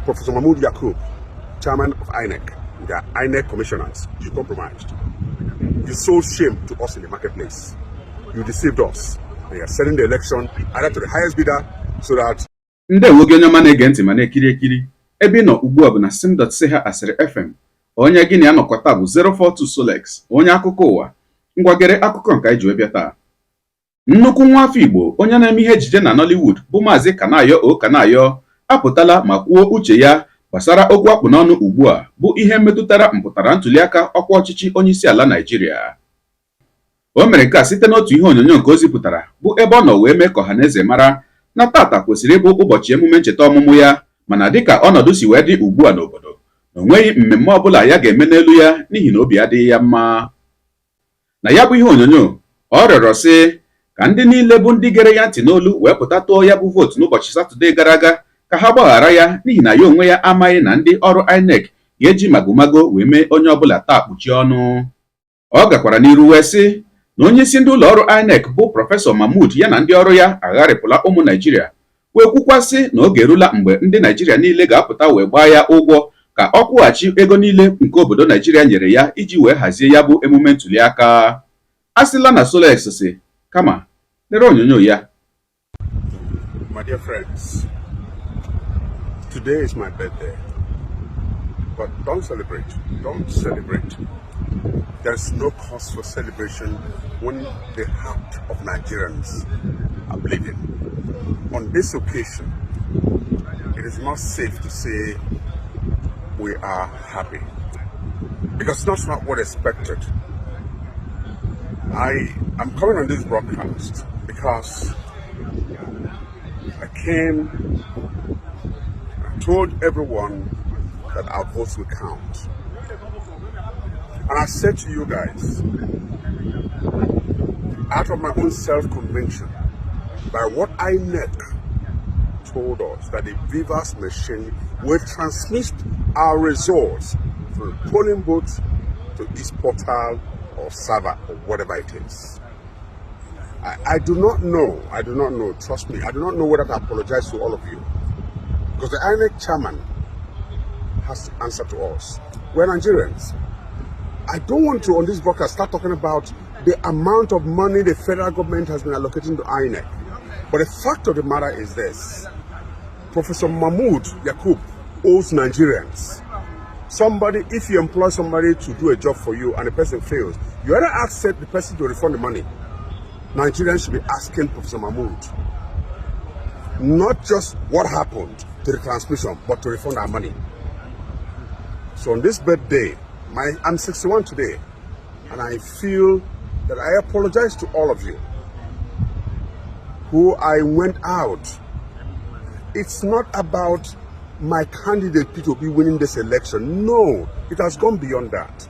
Professor Mahmood Yakub, Chairman of INEC, the INEC commissioners, you compromised. You sold shame to us in the marketplace. You deceived us. They are selling the election either to the highest bidder so that. Ndewo gị onye ọma na-ege ntị ma na-ekiri ekiri. Ebe ị nọ ugbu a bụ na sim.ch asịrị FM. Onye gị na ya nọkọta bụ 042 Solex, onye akụkọ ụwa. Ngwagere akụkọ nke anyị ji wee bịa taa. Nnukwu nwa afọ Igbo onye na-eme ihe ejije na Nollywood bụ Maazị Kanayo O Kanayo apụtala ma kwuo uche ya gbasara okwu akpụ n'ọnụ ugbu a bụ ihe metụtara mpụtara ntuliaka ọkwa ọchịchị onyeisiala Naịjirịa. O mere nke a site n'otu ihe onyonyo nke o zipụtara bụ ebe ọ nọ wee mee ka ọhaneze mara na tata kwesịrị ịbụ ụbọchị emume ncheta ọmụmụ ya, mana dịka ọnọdụ si wee dị ugbu a n'obodo na o nweghị mmemme ọbụla ya ga-eme n'elu ya n'ihi na obi adịghị ya mma. Na ya bụ ihe onyonyo ọ rịọrọ sị ka ndị niile bụ ndị gere ya ntị n'olu wee pụta tụọ ya bụ vootu n'ụbọchị Satọde gara aga ka ha gbaghara ya n'ihi na ya onwe ya amaghị na ndị ọrụ INEC ga-eji magomago wee mee onye ọbụla taa kpuchie ọnụ. Ọ gakwara n'iru wee sị na onye isi ndị ụlọ ọrụ INEC bụ Prọfesọ Mahmood ya na ndị ọrụ ya agharịpụla ụmụ Naịjirịa wee kwukwasị na oge erula mgbe ndị Naịjirịa niile ga-apụta wee gbaa ya ụgwọ ka ọ kwụghachi ego niile nke obodo Naịjirịa nyere ya iji wee hazie ya bụ emume ntuliaka. A sịla na Solex si kama lere onyonyo ya. My dear friends, today is my birthday, but don't celebrate. Don't celebrate. There's no cause for celebration when the heart of Nigerians are bleeding. On this occasion, it is not safe to say we are happy, because that's not what expected. I am coming on this broadcast because I told everyone that our votes will count. And I said to you guys, out of my own self-conviction, by what INEC told us, that the Vivas machine will transmit our results from the polling booth to this portal or server or whatever it is. I do not know, trust me, I do not know whether to apologize to all of you, because the INEC Chairman has to answer to us. We're Nigerians. I don't want to, on this broadcast, start talking about the amount of money the federal government has been allocating to INEC. But the fact of the matter is this: Professor Mahmood Yakub owes Nigerians. Somebody, if you employ somebody to do a job for you and the person fails, you either accept the person to refund the money. Nigerians should be asking Professor Mahmood not just what happened to the transmission, but to refund our money. So on this birthday, I'm 61 today, and I feel that I apologize to all of you who I went out. It's not about my candidate P2B winning this election. No, it has gone beyond that.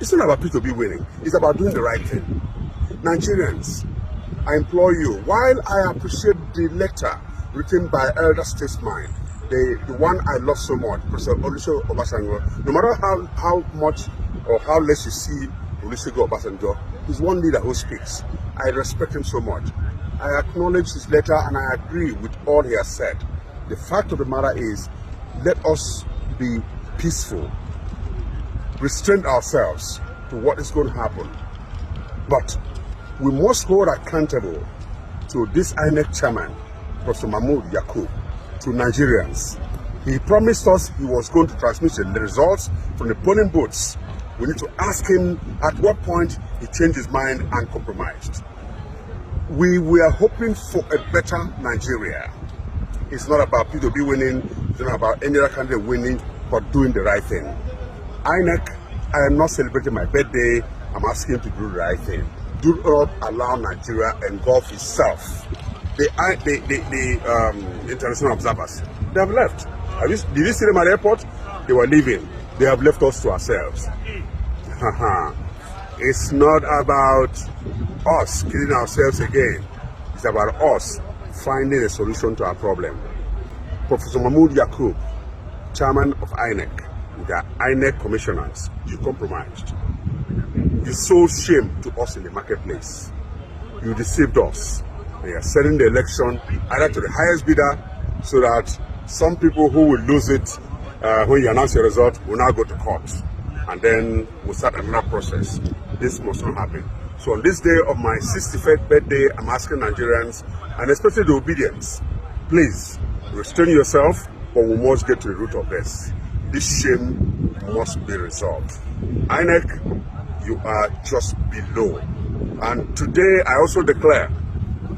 It's not about P2B winning. It's about doing the right thing. Nigerians, I implore you, while I appreciate the letter written by elder statesman, the one I love so much, Professor Olusegun Obasanjo, no matter how much or how less you see Olusegun Obasanjo, he's one leader who speaks. I respect him so much. I acknowledge his letter and I agree with all he has said. The fact of the matter is, let us be peaceful, restrain ourselves to what is going to happen. But we must hold accountable to this INEC Chairman, Professor Mahmood Yakub, to Nigerians. He promised us he was going to transmit the results from the polling booths. We need to ask him at what point he changed his mind and compromised. We were hoping for a better Nigeria. It's not about P2B winning, it's not about any other candidate winning, but doing the right thing. INEC, I am not celebrating my birthday. I'm asking him to do the right thing. Do not allow Nigeria engulf itself. The international observers, they have left. Did you see them at the airport? They were leaving. They have left us to ourselves. It's not about us killing ourselves again. It's about us finding a solution to our problem. Professor Mahmood Yakub, Chairman of INEC, the INEC commissioners, you compromised. You sold shame to us in the marketplace. You deceived us. They are selling the election either to the highest bidder so that Some people who will lose it when you announce your result will now go to court, and then we'll start another process. This must not happen. So on this day of my 65th birthday, I'm asking Nigerians, and especially the obedience, please restrain yourself, but we must get to the root of this. This shame must be resolved. INEC, you are just below. And today I also declare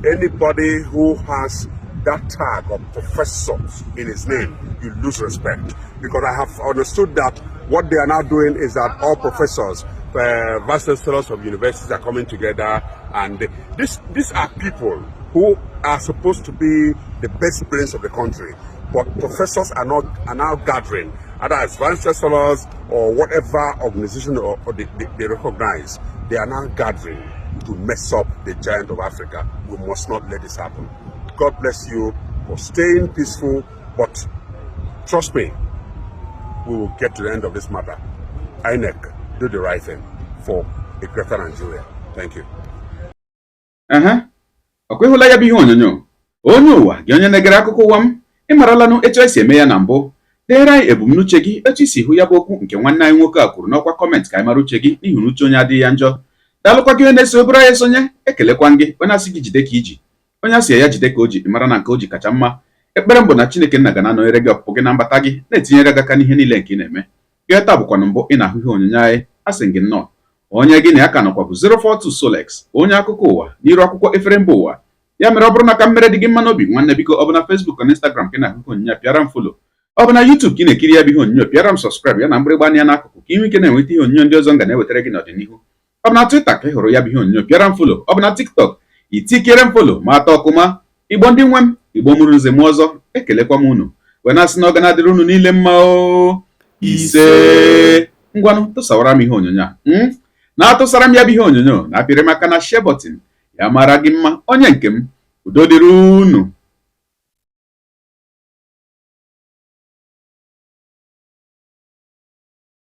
anybody who has that tag of professor in his name, you lose respect. Because I have understood that what they are now doing is that all professors, vice chancellors of universities are coming together, and these are people who are supposed to be the best brains of the country, but professors are now gathering, either as vice chancellors or whatever organization or they recognize. They are now gathering to mess up the giant of Africa. We must not let this happen. God bless you for staying peaceful, but trust me, we will get to the end of this matter. INEC, do the right thing for a greater Nigeria. Thank you. Ọkwa ịhụla ya bụ ihe onyonyo onye ụwa gị onye na-egere akụkọ ụwa m ịmaralanụ etu esi eme ya na mbụ. Deere anyị ebumnuche gị etu isi hụ ya bụ okwu nke nwanne anyị nwoke a kwuru n'ọkwa kọmentị ka anyị mara uche gị n'ihi na uche onye adịghị ya njọ. Daalụkwa gị onye na-esi obere anyị esonye, ekelekwa gị onye asị gị jide ka iji, onye asị ya jide ka o ji, mara na nke o ji kacha mma. Ekpere mbụ na Chineke nna ga na-anọnyere gị ọpụpụ gị na mbata gị, na-etinyere gị aka n'ihe niile nke ị na-eme. Gị taa bụkwa na mbụ ị na-ahụ ihe onyonyo anyị, asị gị nnọọ. Onye gị na ya ka nọkwa bụ 042 Solex, onye akụkọ ụwa n'iru akwụkwọ efere mba ụwa. Ya mere ọ bụrụ na ka mmere dị gị mma n'obi, nwanne biko ọ bụ na Facebook na Instagram ka ị na-ahụ ihe onyonyo pịara m follow. Ọ bụ na YouTube ka ị na-ekiri ya bụ ihe onyonyo pịara m subscribe ya na mgbịrịgba anya n'akụkụ ka inwe ike na-enweta ihe onyonyo ndị ọzọ nga na-ewetara gị n'ọdịnihu. Ọ bụ na Twitter ka ị hụrụ ya bụ ihe onyonyo pịara m follow. Ọ bụ na TikTok itikere m follow ma atọ ọkụma. Igbo ndị nwe m, Igbo mụrụ nze m ọzọ, ekelekwa m unu wee na-asị na ọ ga na-adịrị unu niile mma o. Ise ngwanụ tụsawara m ihe onyonyo a na-atụsara m ya bụ ihe onyonyo na-apịrị m aka na share button ya mara gị mma onye nke m. Udo dịrị unu.